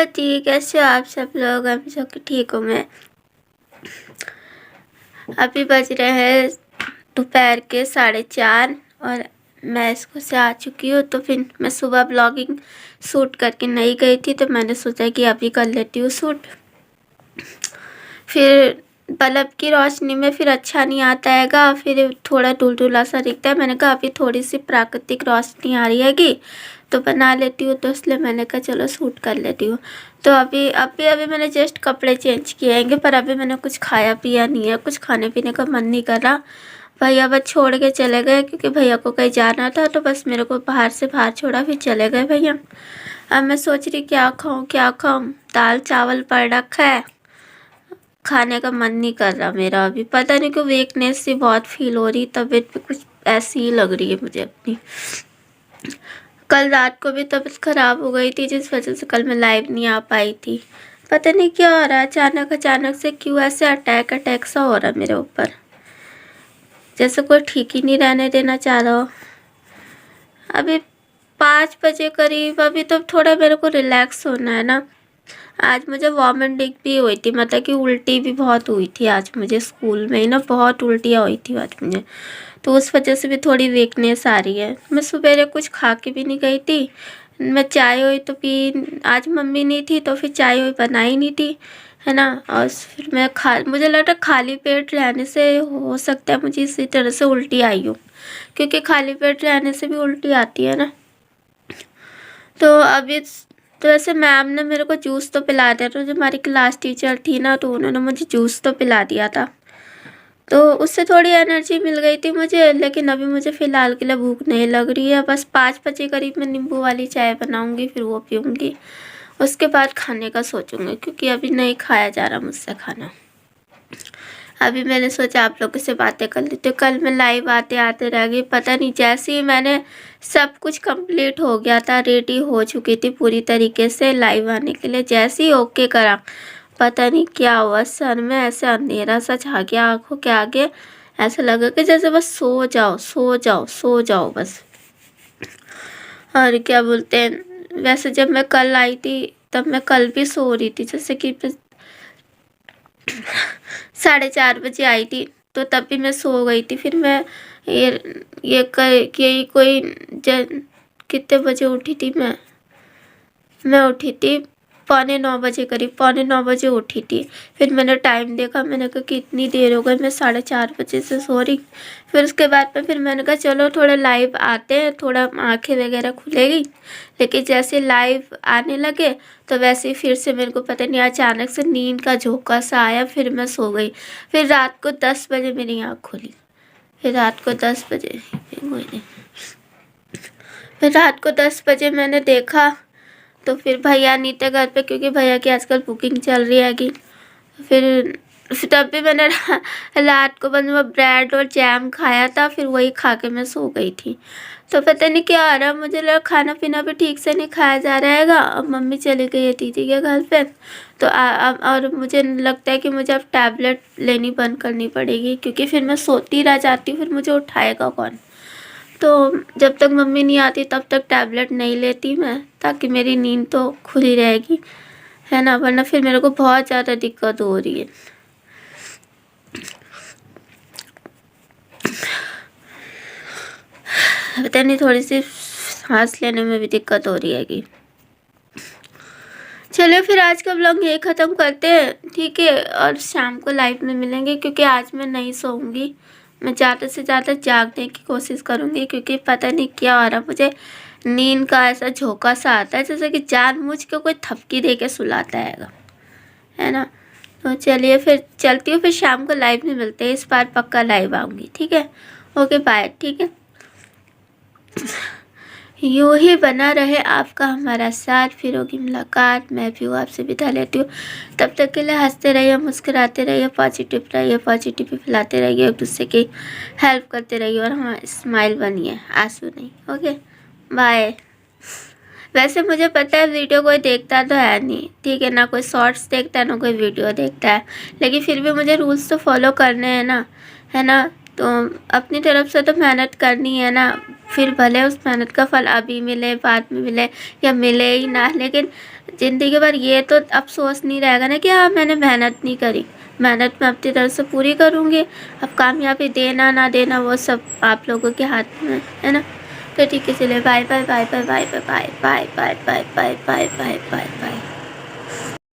जी, कैसे हो आप सब लोग? हम सब ठीक हूँ मैं। अभी बज रहे हैं दोपहर के 4:30 और मैं स्कूल से आ चुकी हूँ। तो फिर मैं सुबह ब्लॉगिंग शूट करके नहीं गई थी, तो मैंने सोचा कि अभी कर लेती हूँ शूट। फिर बल्ब की रोशनी में फिर अच्छा नहीं आता हैगा, फिर थोड़ा धुंधला सा दिखता है। मैंने कहा अभी थोड़ी सी प्राकृतिक रोशनी आ रही हैगी तो बना लेती हूँ, तो इसलिए मैंने कहा चलो शूट कर लेती हूँ। तो अभी मैंने जस्ट कपड़े चेंज किए हैंगे, पर अभी मैंने कुछ खाया पिया नहीं है, कुछ खाने पीने का मन नहीं कर रहा। भैया बस छोड़ के चले गए क्योंकि भैया को कहीं जाना था, तो बस मेरे को बाहर से बाहर छोड़ा, फिर चले गए भैया। अब मैं सोच रही क्या खाऊँ। दाल चावल पड़ रखा है, खाने का मन नहीं कर रहा मेरा। अभी पता नहीं क्यों वीकनेस सी बहुत फील हो रही, तबीयत भी कुछ ऐसी ही लग रही है मुझे अपनी। कल रात को भी तबीयत ख़राब हो गई थी, जिस वजह से कल मैं लाइव नहीं आ पाई थी। पता नहीं क्या हो रहा है, अचानक से क्यों ऐसे अटैक सा हो रहा है मेरे ऊपर, जैसे कोई ठीक ही नहीं रहने देना चाह रहा हो। अभी 5 बजे करीब, अभी तो थोड़ा मेरे को रिलैक्स होना है ना। आज मुझे वॉमिटिंग भी हुई थी, मतलब कि उल्टी भी बहुत हुई थी आज मुझे। स्कूल में ही ना बहुत उल्टियाँ हुई थी आज मुझे, तो उस वजह से भी थोड़ी वीकनेस आ रही है। मैं सुबह कुछ खा के भी नहीं गई थी। मैं चाय हुई तो पी, आज मम्मी नहीं थी तो फिर चाय हुई बनाई नहीं थी, है ना। और फिर मुझे लगा खाली पेट रहने से हो सकता है मुझे इसी तरह से उल्टी आई हो, क्योंकि खाली पेट रहने से भी उल्टी आती है ना। तो अभी तो वैसे मैम ने मेरे को जूस तो पिला दिया था, जो हमारी क्लास टीचर थी ना, तो उन्होंने मुझे जूस तो पिला दिया था, तो उससे थोड़ी एनर्जी मिल गई थी मुझे। लेकिन अभी मुझे फ़िलहाल के लिए भूख नहीं लग रही है। बस 5 बजे करीब मैं नींबू वाली चाय बनाऊंगी, फिर वो पीऊँगी, उसके बाद खाने का सोचूंगी, क्योंकि अभी नहीं खाया जा रहा मुझसे खाना। अभी मैंने सोचा आप लोगों से बातें कर लेती हूँ। कल मैं लाइव आते आते रह गई, पता नहीं, जैसे ही मैंने सब कुछ कंप्लीट हो गया था, रेडी हो चुकी थी पूरी तरीके से लाइव आने के लिए, जैसे ही ओके करा, पता नहीं क्या हुआ, सर में ऐसे अंधेरा सा छा गया आँखों के आगे। ऐसा लगा कि जैसे बस सो जाओ सो जाओ सो जाओ बस। और क्या बोलते हैं, वैसे जब मैं कल आई थी तब मैं कल भी सो रही थी, जैसे कि 4:30 बजे आई थी, तो तब भी मैं सो गई थी। फिर मैं यही कोई कितने बजे उठी थी मैं उठी थी 8:45 बजे करीब, 8:45 बजे उठी थी। फिर मैंने टाइम देखा, मैंने कहा कि इतनी देर हो गई, मैं 4:30 बजे से सो रही। फिर उसके बाद में फिर मैंने कहा चलो थोड़ा लाइव आते हैं, थोड़ा आंखें वगैरह खुलेगी। लेकिन जैसे लाइव आने लगे तो वैसे ही फिर से मेरे को पता नहीं अचानक से नींद का झोंका सा आया, फिर मैं सो गई। फिर रात को 10 बजे मेरी आँख खुली। फिर रात को 10 बजे फिर रात को 10 बजे मैंने देखा, तो फिर भैया नहीं थे घर पे, क्योंकि भैया की आजकल बुकिंग चल रही हैगी। फिर तब भी मैंने रात को बस वो ब्रेड और जैम खाया था, फिर वही खा के मैं सो गई थी। तो पता नहीं क्या आ रहा, मुझे लगा खाना पीना भी ठीक से नहीं खाया जा रहेगा। अब मम्मी चली गई है दीदी के घर पे, तो और मुझे लगता है कि मुझे अब टैबलेट लेनी बंद करनी पड़ेगी, क्योंकि फिर मैं सोती रह जाती हूँ, फिर मुझे उठाएगा कौन। तो जब तक मम्मी नहीं आती तब तक टैबलेट नहीं लेती मैं, ताकि मेरी नींद तो खुली रहेगी, है ना, वरना फिर मेरे को बहुत ज़्यादा दिक्कत हो रही है। पता नहीं, थोड़ी सी सांस लेने में भी दिक्कत हो रही हैगी। चलिए फिर आज का व्लॉग यही ख़त्म करते हैं, ठीक है। और शाम को लाइव में मिलेंगे, क्योंकि आज मैं नहीं सोऊंगी। मैं ज़्यादा से ज़्यादा जागने की कोशिश करूँगी, क्योंकि पता नहीं क्या हो रहा, मुझे नींद का ऐसा झोंका सा आता है, जैसे कि जानबूझ के कोई थपकी दे के सुलाता है ना। तो चलिए फिर चलती हूँ, फिर शाम को लाइव में मिलते हैं। इस बार पक्का लाइव आऊँगी, ठीक है। ओके बाय, ठीक है। यूँ ही बना रहे आपका हमारा साथ, फिर होगी मुलाकात। मैं भी हूँ आपसे विदा लेती हूँ। तब तक के लिए हंसते रहिए, मुस्कुराते रहिए, पॉजिटिव रहिए, पॉजिटिव फैलाते रहिए, एक दूसरे की हेल्प करते रहिए, और हाँ स्माइल बनिए, आंसू नहीं। Okay bye. वैसे मुझे पता है वीडियो कोई देखता तो है नहीं, ठीक है ना, कोई शॉर्ट्स देखता है ना कोई वीडियो देखता है, लेकिन फिर भी मुझे रूल्स तो फॉलो करने हैं ना, है ना। तो अपनी तरफ से तो मेहनत करनी है ना, फिर भले उस मेहनत का फल अभी मिले बाद में मिले या मिले ही ना, लेकिन ज़िंदगी भर ये तो अफ़सोस नहीं रहेगा ना कि हाँ मैंने मेहनत नहीं करी। मेहनत मैं अपनी तरफ से पूरी करूँगी। अब कामयाबी देना ना देना वो सब आप लोगों के हाथ में है ना। तो ठीक है, चलिए bye bye bye bye bye bye bye bye bye bye bye bye bye bye bye.